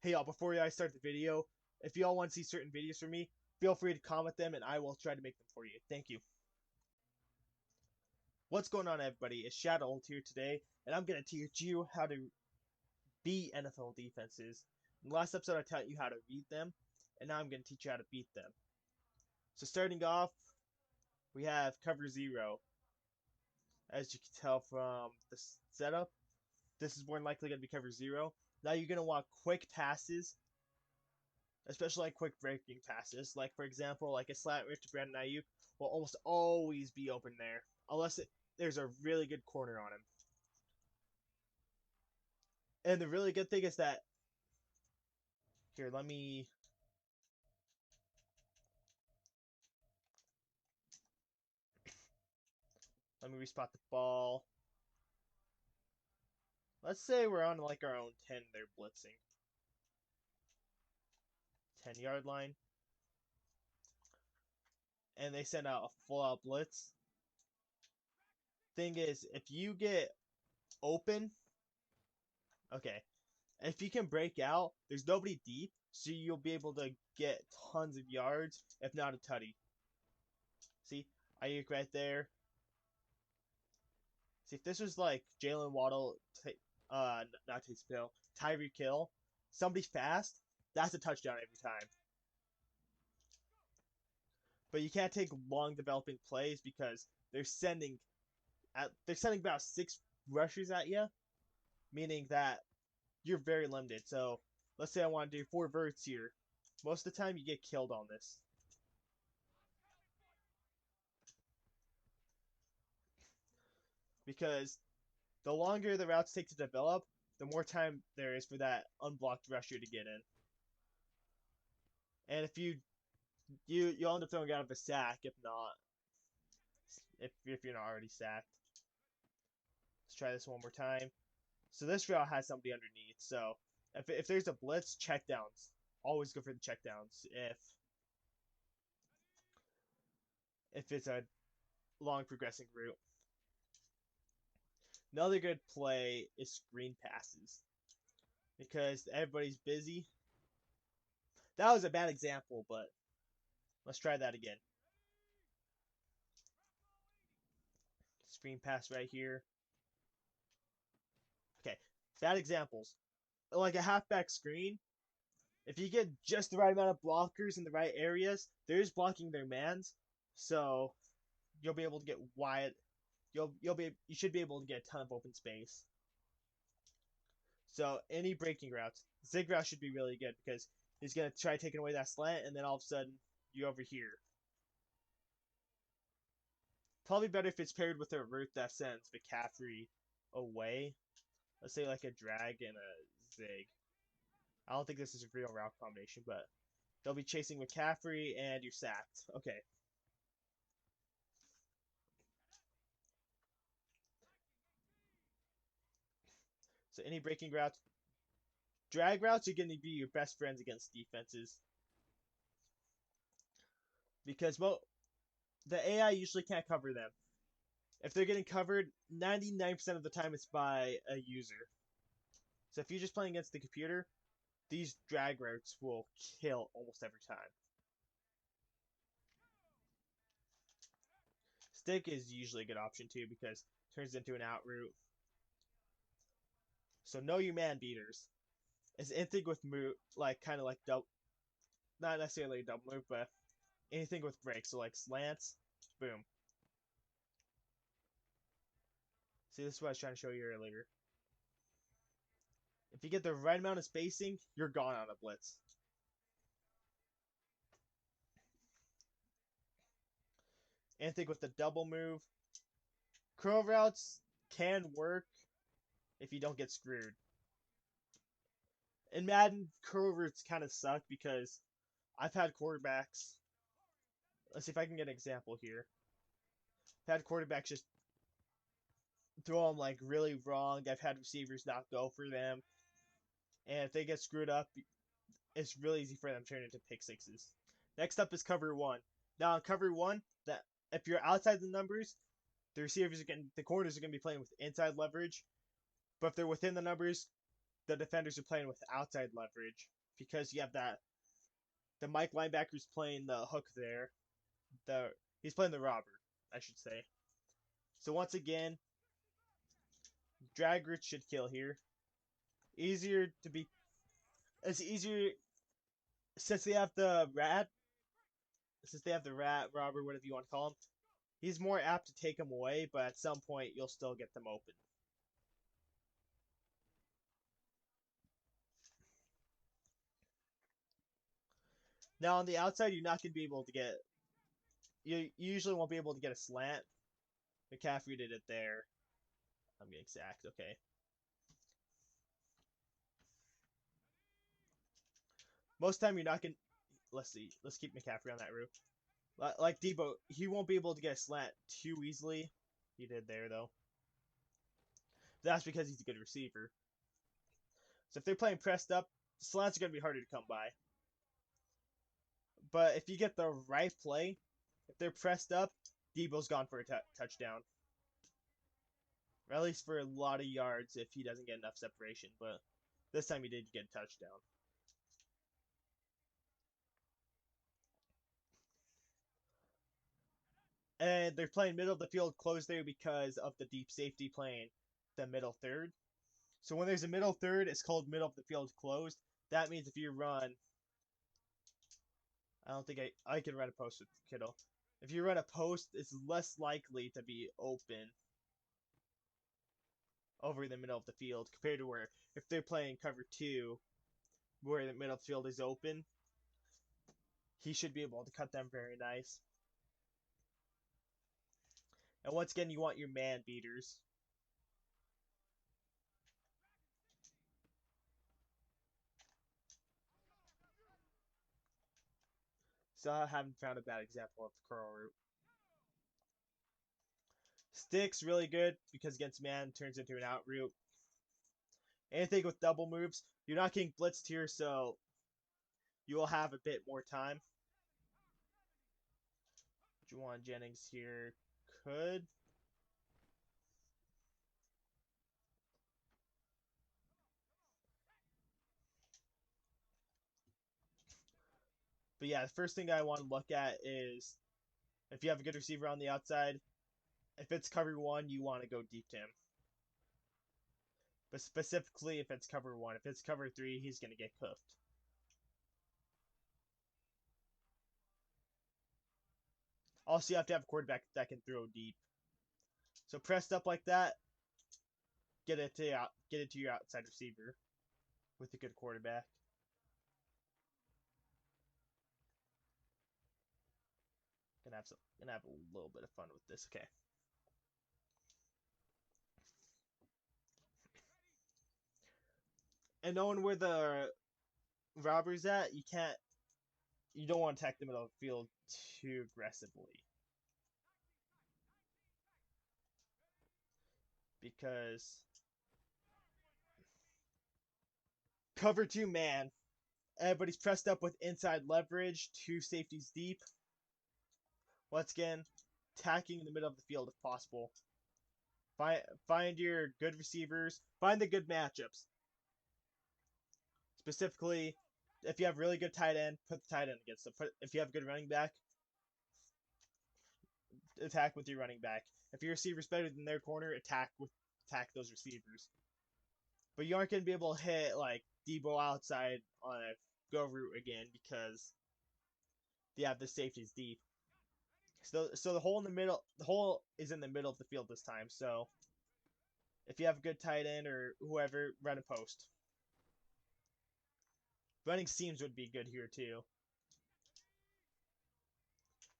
Hey y'all, before I start the video, if y'all want to see certain videos from me, feel free to comment them and I will try to make them for you. Thank you. What's going on, everybody? It's Shadow here today, and I'm going to teach you how to beat NFL defenses. In the last episode, I taught you how to read them, and now I'm going to teach you how to beat them. So starting off, we have cover zero. As you can tell from the setup, this is more than likely going to be cover zero. Now you're going to want quick passes, especially like quick breaking passes. Like, for example, like a slant rip to Brandon Ayuk will almost always be open there, unless there's a really good corner on him. And the really good thing is that, here, let me respot the ball. Let's say we're on like our own 10, they're blitzing. 10-yard line. And they send out a full out blitz. Thing is, if you get open, okay, if you can break out, there's nobody deep, so you'll be able to get tons of yards, if not a tutty. See, Ayuk right there. See, if this was like Jalen Waddle, not Taysom Hill, Tyreek Hill, somebody fast, that's a touchdown every time. But you can't take long developing plays because they're sending about 6 rushers at you, meaning that you're very limited. So let's say I want to do 4 verts here. Most of the time you get killed on this. Because the longer the routes take to develop, the more time there is for that unblocked rusher to get in. And if you'll end up throwing out of a sack if you're not already sacked. Let's try this one more time. So this route has somebody underneath. So if there's a blitz, check downs. Always go for the check downs if it's a long progressing route. Another good play is screen passes because everybody's busy. That was a bad example, but let's try that again. Screen pass right here. Okay, bad examples. Like a halfback screen, if you get just the right amount of blockers in the right areas, they're just blocking their mans, so you'll be able to get wide. You should be able to get a ton of open space. So any breaking routes, zig route should be really good because he's gonna try taking away that slant, and then all of a sudden you over here. Probably better if it's paired with a route that sends McCaffrey away. Let's say like a drag and a zig. I don't think this is a real route combination, but they'll be chasing McCaffrey and you're sacked. Okay. So any breaking routes, drag routes are going to be your best friends against defenses because the AI usually can't cover them. If they're getting covered, 99% of the time it's by a user. So if you're just playing against the computer, these drag routes will kill almost every time. Stick is usually a good option too because it turns into an out route. So know your man beaters. It's anything with move, like kind of like double, not necessarily a double move, but anything with breaks. So like slants, boom. See, this is what I was trying to show you earlier. If you get the right amount of spacing, you're gone on a blitz. Anything with the double move. Curl routes can work if you don't get screwed. In Madden, curl routes kind of suck because I've had quarterbacks. Let's see if I can get an example here. I've had quarterbacks just throw them like really wrong. I've had receivers not go for them. And if they get screwed up, it's really easy for them to turn into pick sixes. Next up is cover one. Now, in cover one, that if you're outside the numbers, the corners are going to be playing with inside leverage. But if they're within the numbers, the defenders are playing with outside leverage because you have that the Mike linebacker's playing the hook there. The he's playing the robber, I should say. So once again, drag route should kill here. Easier to be it's easier since they have the rat robber, whatever you want to call him. He's more apt to take him away, but at some point you'll still get them open. Now on the outside, you're not going to be able to get. You usually won't be able to get a slant. McCaffrey did it there. I'm getting sacked. Okay. Most time you're not going. Let's see. Let's keep McCaffrey on that route. Like Debo, he won't be able to get a slant too easily. He did there though. That's because he's a good receiver. So if they're playing pressed up, slants are going to be harder to come by. But if you get the right play, if they're pressed up, Debo's gone for a touchdown. Or at least for a lot of yards if he doesn't get enough separation. But this time he did get a touchdown. And they're playing middle of the field close there because of the deep safety playing the middle third. So when there's a middle third, it's called middle of the field closed. That means if you run, I don't think I can run a post with Kittle. If you run a post, it's less likely to be open over the middle of the field compared to where if they're playing cover two, where the middle field is open, he should be able to cut them very nice. And once again, you want your man beaters. So I haven't found a bad example of the curl route. Sticks really good because against man turns into an out route. Anything with double moves, you're not getting blitzed here, so you will have a bit more time. Juwan Jennings here could. But yeah, the first thing I want to look at is if you have a good receiver on the outside, if it's cover one, you want to go deep to him. But specifically if it's cover one. If it's cover three, he's going to get cooked. Also, you have to have a quarterback that can throw deep. So pressed up like that, get it to your outside receiver with a good quarterback. Gonna have a little bit of fun with this. Okay. And knowing where the robber's at, you don't want to attack the middle of the field too aggressively. Because cover two man, everybody's pressed up with inside leverage, two safeties deep. Once again, attacking in the middle of the field if possible. Find your good receivers, find the good matchups. Specifically, if you have really good tight end, put the tight end against them. If you have good running back, attack with your running back. If your receiver's better than their corner, attack those receivers. But you aren't going to be able to hit like Debo outside on a go route again because they have the safeties deep. So the hole is in the middle of the field this time. So if you have a good tight end or whoever, run a post. Running seams would be good here too.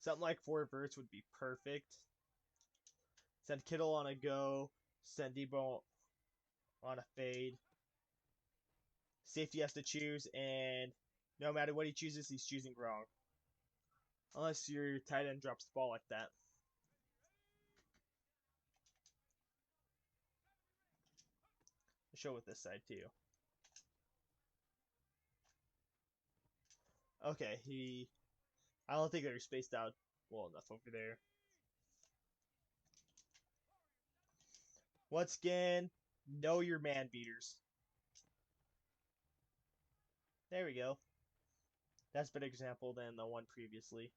Something like 4 verts would be perfect. Send Kittle on a go. Send Debo on a fade. Safety has to choose, and no matter what he chooses, he's choosing wrong. Unless your tight end drops the ball like that. I'll show with this side too. Okay, I don't think they're spaced out well enough over there. Once again, know your man beaters. There we go. That's a better example than the one previously.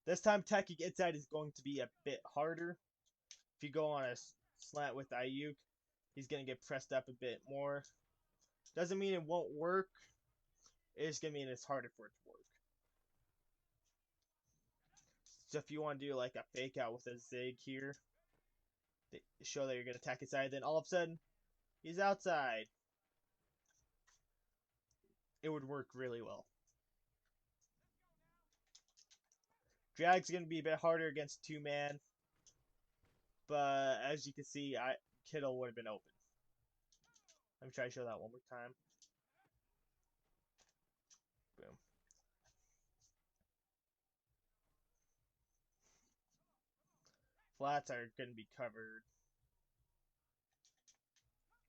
This time attacking inside is going to be a bit harder. If you go on a slant with Ayuk, he's going to get pressed up a bit more. Doesn't mean it won't work. It's going to mean it's harder for it to work. So if you want to do like a fake out with a zig here, show that you're going to attack inside, then all of a sudden, he's outside. It would work really well. Drag's going to be a bit harder against two-man, but as you can see, Kittle would have been open. Let me try to show that one more time. Boom. Flats are going to be covered.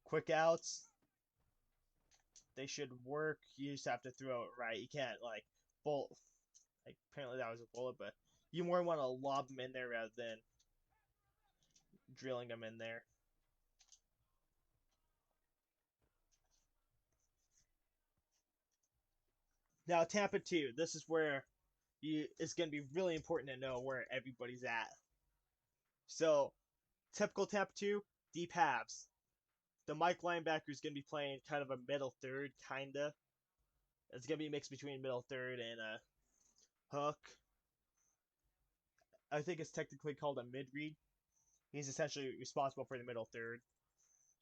Quick outs, they should work. You just have to throw it right. You can't like bolt. Like apparently that was a bullet, but you more want to lob them in there rather than drilling them in there. Now Tampa 2, this is where it's going to be really important to know where everybody's at. So typical Tampa 2, deep halves. The Mike linebacker is going to be playing kind of a middle third, kinda. It's going to be a mix between middle third and a hook. I think it's technically called a mid read. He's essentially responsible for the middle third.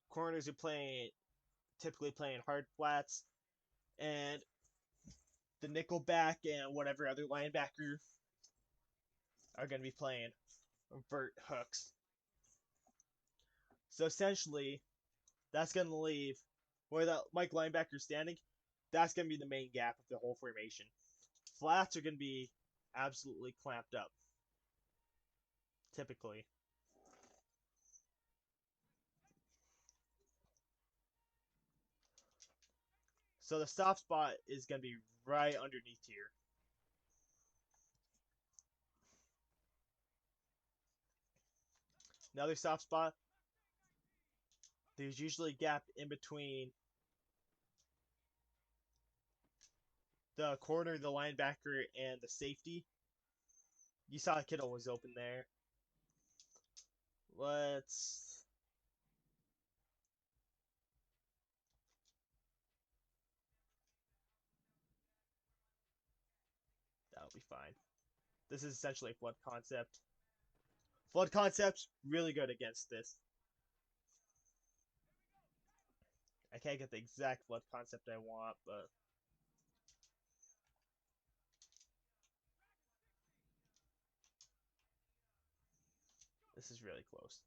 Corners are typically playing hard flats, and the nickel back and whatever other linebacker are going to be playing vert hooks. So essentially, that's going to leave where that Mike linebacker is standing. That's going to be the main gap of the whole formation. Flats are going to be absolutely clamped up, typically. So the soft spot is going to be right underneath here. Another soft spot, there's usually a gap in between the corner, the linebacker, and the safety. You saw Kittle was open there. Let's. That'll be fine. This is essentially a flood concept. Flood concept's really good against this. I can't get the exact flood concept I want, but this is really close.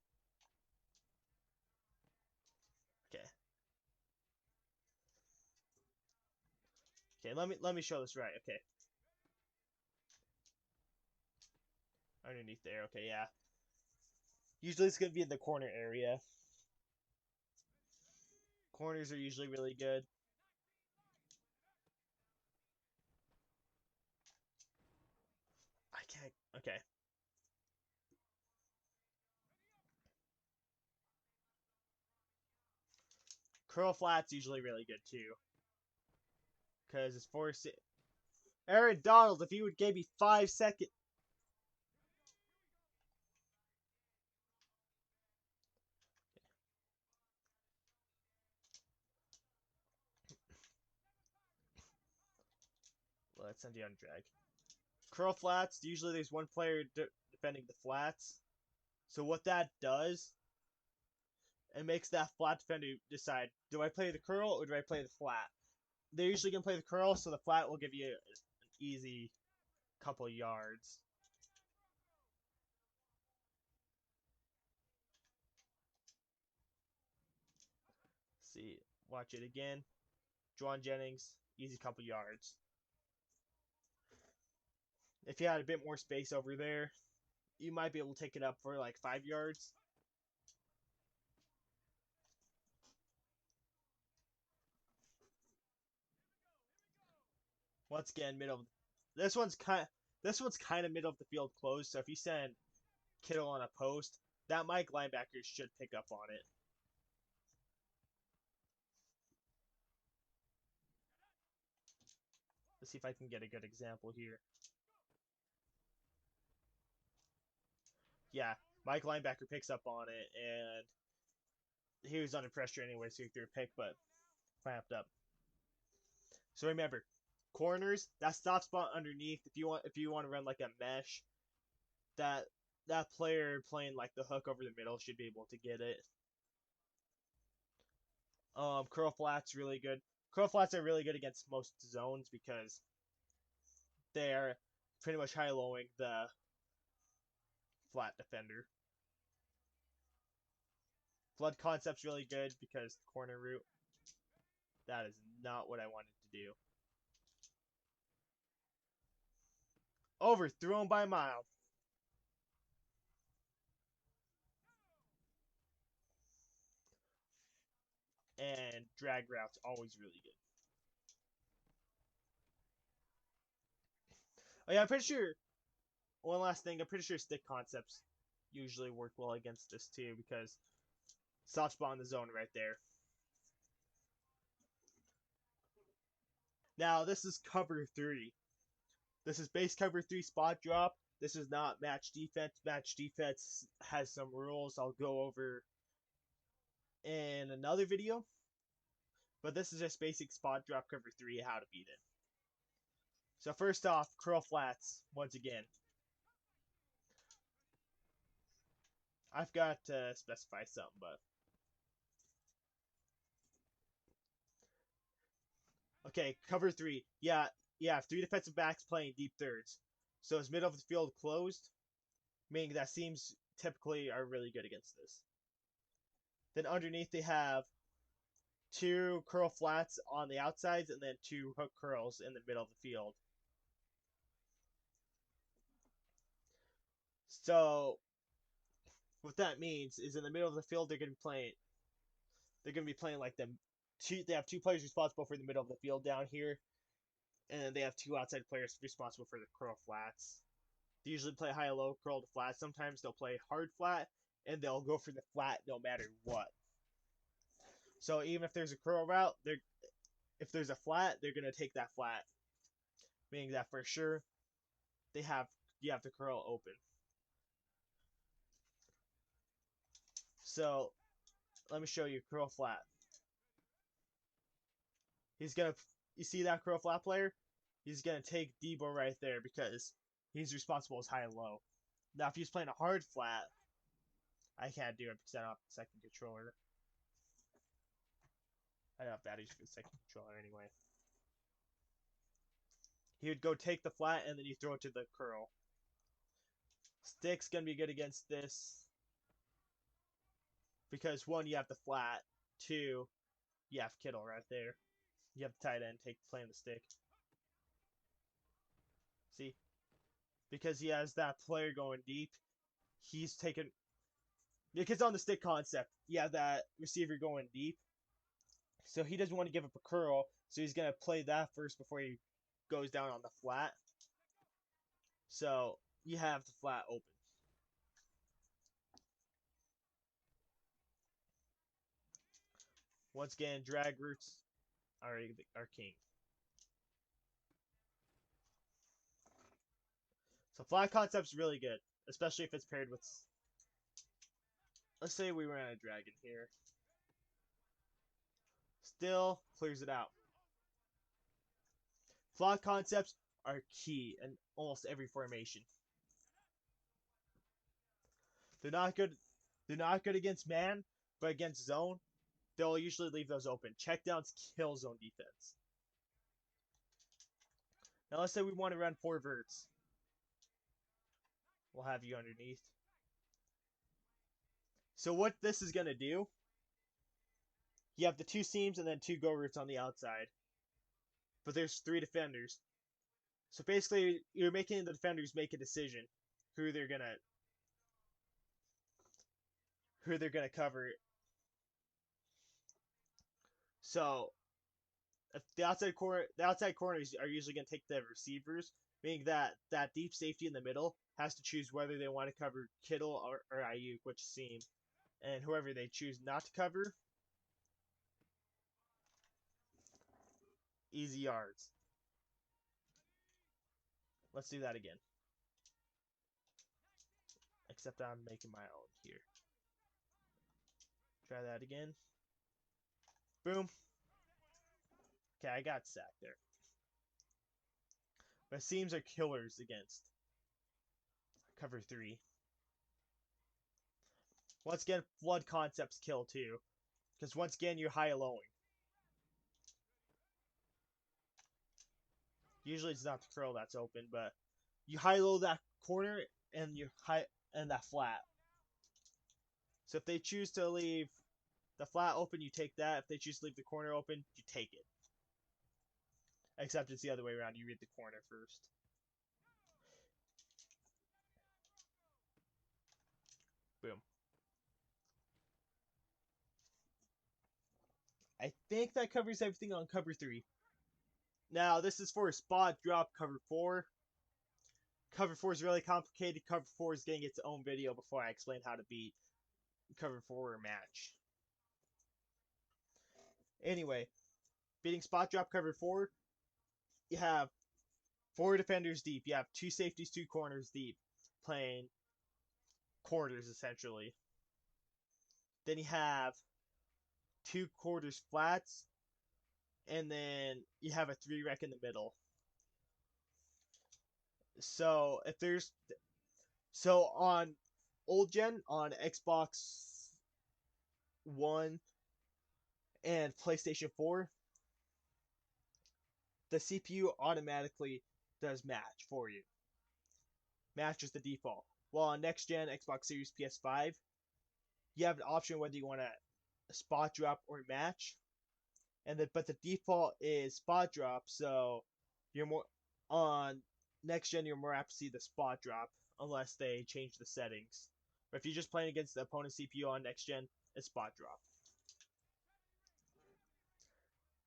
Okay. Okay, let me show this right. Okay. Underneath there. Okay, yeah. Usually it's gonna be in the corner area. Corners are usually really good. I can't. Okay. Curl flat's usually really good too. Because it's forcing. Aaron Donald, if he would give me 5 seconds. Let's send you on drag. Curl flats, usually there's one player defending the flats. So what that does, it makes that flat defender decide, do I play the curl or do I play the flat? They're usually going to play the curl, so the flat will give you an easy couple yards. See, watch it again. Jauan Jennings, easy couple yards. If you had a bit more space over there, you might be able to take it up for like 5 yards. Once again, middle. This one's kind. This one's kind of middle of the field closed. So if you send Kittle on a post, that Mike linebacker should pick up on it. Let's see if I can get a good example here. Yeah, Mike linebacker picks up on it, and he was under pressure anyway, so he threw a pick, but clamped up. So remember, corners, that stop spot underneath. If you want to run like a mesh, that player playing like the hook over the middle should be able to get it. Curl flats really good. Curl flats are really good against most zones because they're pretty much high-lowing the flat defender. Flood concept's really good because corner route. That is not what I wanted to do. Overthrown by Miles. And drag route's always really good. Oh yeah, I'm pretty sure. One last thing, I'm pretty sure stick concepts usually work well against this too because soft spot in the zone right there. Now this is cover 3. This is base cover 3 spot drop. This is not match defense. Match defense has some rules I'll go over in another video. But this is just basic spot drop cover 3, how to beat it. So first off, curl flats once again. I've got to specify something, but okay, cover 3. Yeah, you have 3 defensive backs playing deep thirds. So is middle of the field closed? Meaning that seams typically are really good against this. Then underneath they have 2 curl flats on the outsides and then 2 hook curls in the middle of the field. So what that means is in the middle of the field they're going to be playing like them. They have 2 players responsible for the middle of the field down here, and they have 2 outside players responsible for the curl flats. They usually play high low, curl to flat. Sometimes they'll play hard flat, and they'll go for the flat no matter what. So even if there's a curl route, if there's a flat, they're gonna take that flat, meaning that for sure you have the curl open. So let me show you curl flat. He's gonna, you see that curl flat player? He's gonna take Debo right there because he's responsible as high and low. Now if he's playing a hard flat, I can't do it because I don't have the second controller. I don't have batteries for the second controller anyway. He would go take the flat and then you throw it to the curl. Stick's gonna be good against this because 1, you have the flat. 2, you have Kittle right there. You have the tight end playing the stick. See, because he has that player going deep, he's taking, because on the stick concept, you have that receiver going deep. So he doesn't want to give up a curl, so he's gonna play that first before he goes down on the flat. So you have the flat open. Once again, drag routes are king. So flat concept's really good, especially if it's paired with. Let's say we ran a dragon here. Still clears it out. Flat concepts are key in almost every formation. They're not good. They're not good against man, but against zone, they'll usually leave those open. Checkdowns kill zone defense. Now let's say we want to run 4 verts. We'll have you underneath. So what this is gonna do? You have the 2 seams and then 2 go routes on the outside, but there's 3 defenders. So basically, you're making the defenders make a decision who they're gonna cover. So if the outside corners are usually gonna take the receivers, meaning that deep safety in the middle has to choose whether they want to cover Kittle or Ayuk, which seam, and whoever they choose not to cover, easy yards. Let's do that again. Except I'm making my own here. Try that again. Boom. Okay, I got sacked there. But seams are killers against cover 3. Once again, flood concepts kill too. Because once again, you're high-lowing. Usually it's not the curl that's open, but you high-low that corner and you high and that flat. So if they choose to leave the flat open, you take that. If they choose to leave the corner open, you take it. Except it's the other way around. You read the corner first. Boom. I think that covers everything on cover 3. Now, this is for a spot drop cover 4. Cover 4 is really complicated. Cover 4 is getting its own video before I explain how to beat cover 4 match. Anyway, beating spot drop cover 4, you have 4 defenders deep. You have 2 safeties, 2 corners deep, playing quarters essentially. Then you have 2 quarters flats, and then you have a 3 rec in the middle. So if there's on old gen on Xbox One and PlayStation 4, the CPU automatically does match for you. Match is the default. While on next gen Xbox Series PS5, you have an option whether you want to spot drop or match. But the default is spot drop, so you're more on next gen you're more apt to see the spot drop unless they change the settings. But if you're just playing against the opponent's CPU on next gen, it's spot drop.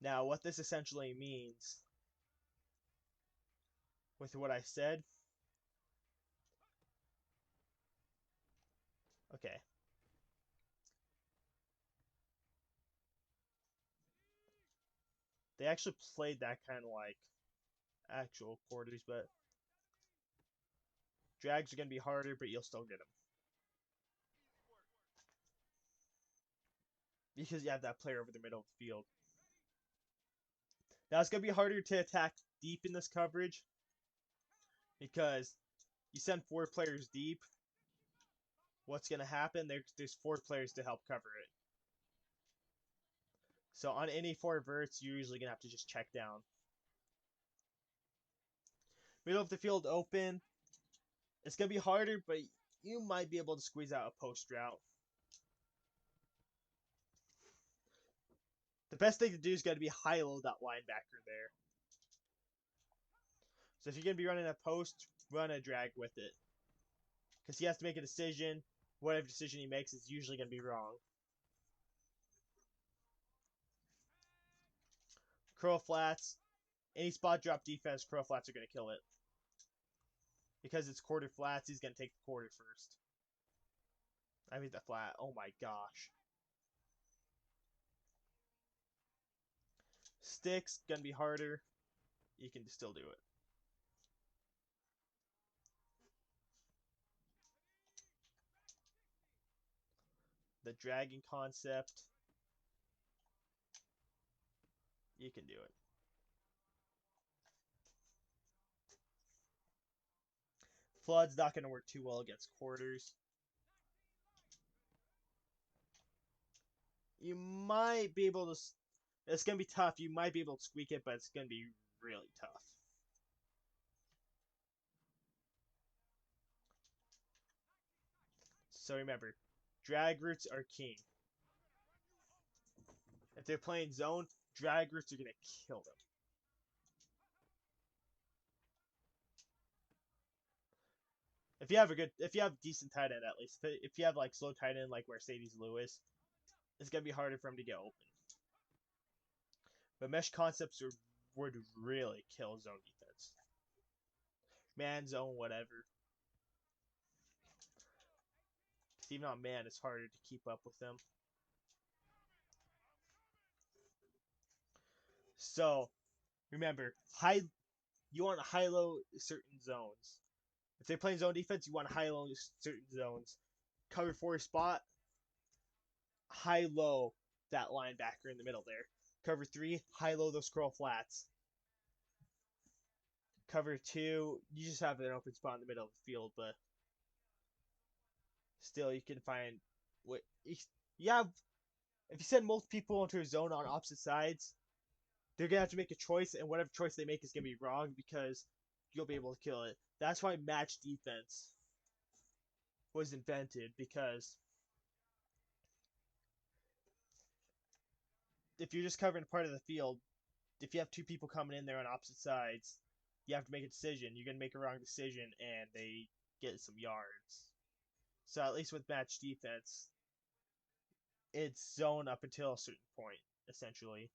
Now, what this essentially means with what I said, okay. They actually played that kind of like actual quarters, but drags are going to be harder, but you'll still get them. Because you have that player over the middle of the field. Now, it's going to be harder to attack deep in this coverage because you send 4 players deep. What's going to happen? There's 4 players to help cover it. So on any 4 verts, you're usually going to have to just check down. Middle of the field open. It's going to be harder, but you might be able to squeeze out a post route. The best thing to do is going to be high-low that linebacker there. So if you're going to be running a post, run a drag with it. Because he has to make a decision. Whatever decision he makes is usually going to be wrong. Curl flats. Any spot drop defense, curl flats are going to kill it. Because it's quarter flats, he's going to take the quarter first. I mean the flat. Oh my gosh. Sticks, going to be harder. You can still do it. The dragging concept. You can do it. Flood's not going to work too well against quarters. You might be able to... It's going to be tough. You might be able to squeak it, but it's going to be really tough. So remember, drag routes are king. If they're playing zone, drag routes are going to kill them. If you have decent tight end at least. If you have like slow tight end like Mercedes Lewis, it's gonna be harder for him to get open. But mesh concepts would really kill zone defense. Man zone, whatever. Because even on man, it's harder to keep up with them. So remember, you want to high-low certain zones. If they're playing zone defense, you want to high-low certain zones. Cover 4 spot, high-low that linebacker in the middle there. Cover 3, high-low those scroll flats. Cover 2, you just have an open spot in the middle of the field, but still you can find what you have. If you send multiple people into a zone on opposite sides, they're gonna have to make a choice, and whatever choice they make is gonna be wrong because you'll be able to kill it. That's why match defense was invented, because if you're just covering part of the field, if you have two people coming in there on opposite sides, you have to make a decision. You're gonna make a wrong decision, and they get some yards. So at least with match defense, it's zone up until a certain point, essentially.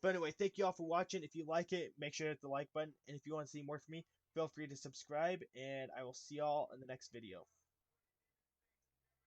But anyway, thank you all for watching. If you like it, make sure to hit the like button. And if you want to see more from me, feel free to subscribe. And I will see y'all in the next video.